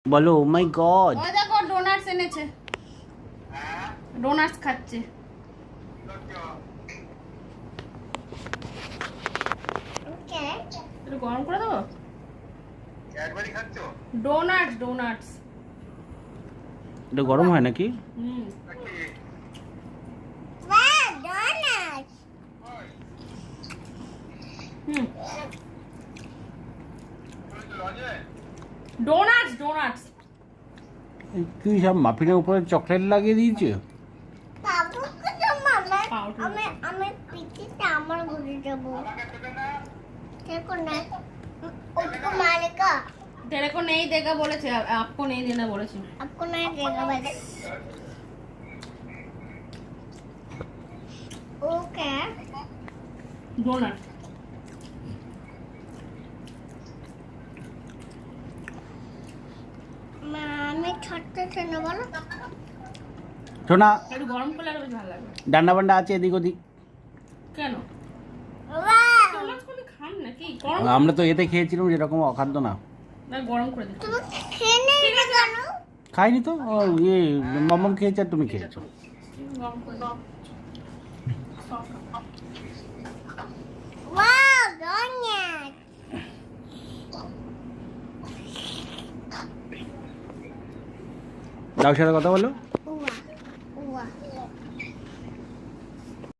বলো ও মাই গড। ওই দেখো ডোনাটস এনেছে, ডোনাটস খাচ্ছে। একটু গরম করে দেবো। একবারই খাচ্ছো? Doughnuts doughnuts. এটা গরম হয় নাকি? হুম হুম ডোনাটস ডোনাটস। এই তুই সব মাফিনের উপরে চকলেট লাগিয়ে দিয়েছে। আমি পিঠিতে আমার ঘুরে যাবো। देखो ना उसको मारेगा। तेरे को नहीं देगा बोले थे, आपको नहीं देना बोले थे। आपको नहीं देगा बस। ओके डोनट मैं छोटे से ना बोलो। শোনা, একটু গরম করলে আরো বেশি ভালো লাগবে। ডান্ডা বান্ডা আছে এদিক ওদিক। কেন वाह ডোনাটস কোন খান নাকি? গরম আমরা তো এতে খেয়েছিলাম যেরকম অখাদ্য না। না গরম করে দিচ্ছি। तुम खेने नहीं जानो। খাইনি তো, ও ইয়ে মাম্মাম খেয়েছে আর তুমি খেয়েছো। গরম করে দাও। वाह डोनट দাও সাথে কথা বলো।